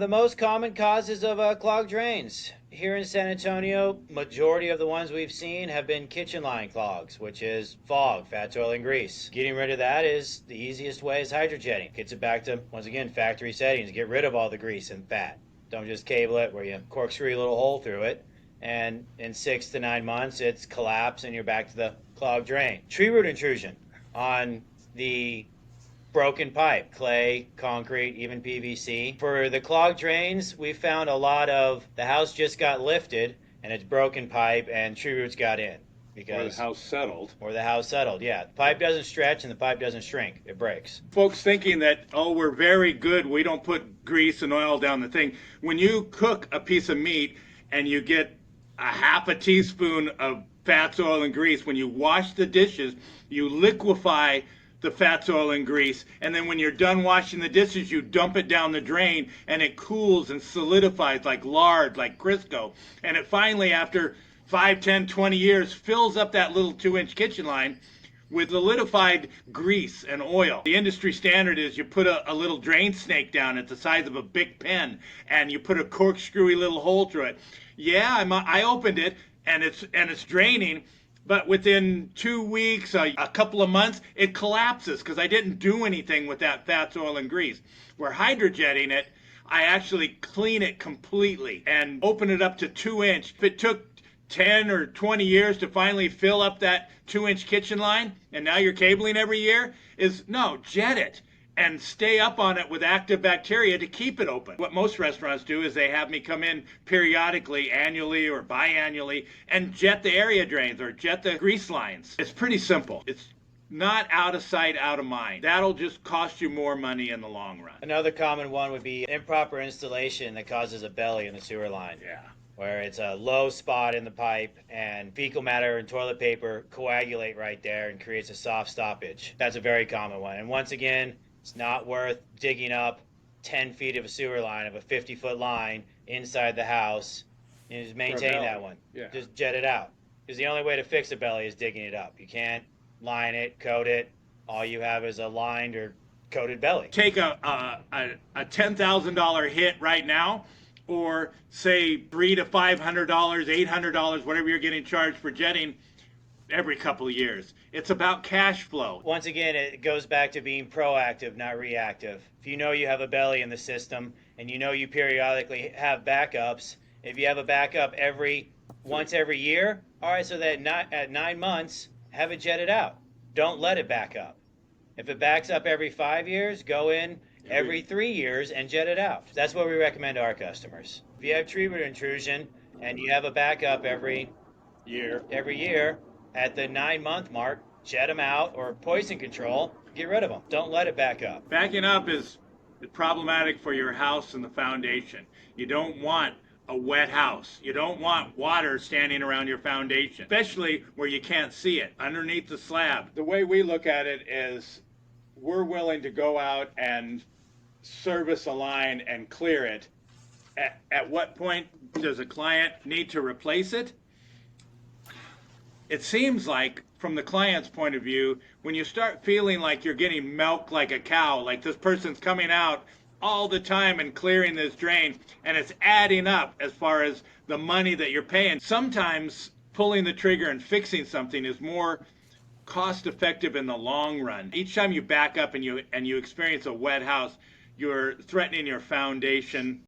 The most common causes of clogged drains here in San Antonio, majority of the ones we've seen have been kitchen line clogs, which is fog, fats, oil, and grease. Getting rid of that is the easiest way is hydrojetting. Gets it back to, once again, factory settings. Get rid of all the grease and fat. Don't just cable it where you corkscrew a little hole through it, and in 6 to 9 months it's collapsed and you're back to the clogged drain. Tree root intrusion on the broken pipe, clay, concrete, even PVC. For the clogged drains, we found a lot of the house just got lifted and it's broken pipe and tree roots got in. Or the house settled. Or the house settled, yeah. The pipe doesn't stretch and the pipe doesn't shrink. It breaks. Folks thinking that, oh, we're very good, we don't put grease and oil down the thing. When you cook a piece of meat and you get a half a teaspoon of fats, oil, and grease, when you wash the dishes, you liquefy the fats, oil, and grease, and then when you're done washing the dishes, you dump it down the drain, and it cools and solidifies like lard, like Crisco, and it finally, after 5, 10, 20 years, fills up that little 2-inch kitchen line with solidified grease and oil. The industry standard is you put a little drain snake down at the size of a big pen, and you put a corkscrewy little hole through it. Yeah, I opened it, and it's draining, but within 2 weeks, a couple of months, it collapses because I didn't do anything with that fats, oil, and grease. We're hydrojetting it. I actually clean it completely and open it up to 2-inch. If it took 10 or 20 years to finally fill up that 2-inch kitchen line, and now you're cabling every year, no, jet it and stay up on it with active bacteria to keep it open. What most restaurants do is they have me come in periodically, annually or biannually, and jet the area drains or jet the grease lines. It's pretty simple. It's not out of sight, out of mind. That'll just cost you more money in the long run. Another common one would be improper installation that causes a belly in the sewer line. Yeah. Where it's a low spot in the pipe and fecal matter and toilet paper coagulate right there and creates a soft stoppage. That's a very common one. And once again, it's not worth digging up 10 feet of a sewer line, of a 50-foot line inside the house. You just maintain that one. Yeah. Just jet it out. Because the only way to fix a belly is digging it up. You can't line it, coat it. All you have is a lined or coated belly. Take a $10,000 hit right now, or say $300 to $500, $800, whatever you're getting charged for jetting every couple of years. It's about cash flow. Once again, it goes back to being proactive, not reactive. If you know you have a belly in the system and you know you periodically have backups, if you have a backup once every year, all right, so that at 9 months, have it jetted out. Don't let it back up. If it backs up every 5 years, go in every 3 years and jet it out. That's what we recommend to our customers. If you have tree root intrusion and you have a backup every year, at the 9-month mark, jet them out, or poison control, get rid of them. Don't let it back up. Backing up is problematic for your house and the foundation. You don't want a wet house. You don't want water standing around your foundation, especially where you can't see it, underneath the slab. The way we look at it is we're willing to go out and service a line and clear it. At what point does a client need to replace it? It seems like, from the client's point of view, when you start feeling like you're getting milked like a cow, like this person's coming out all the time and clearing this drain, and it's adding up as far as the money that you're paying, sometimes pulling the trigger and fixing something is more cost effective in the long run. Each time you back up and you experience a wet house, you're threatening your foundation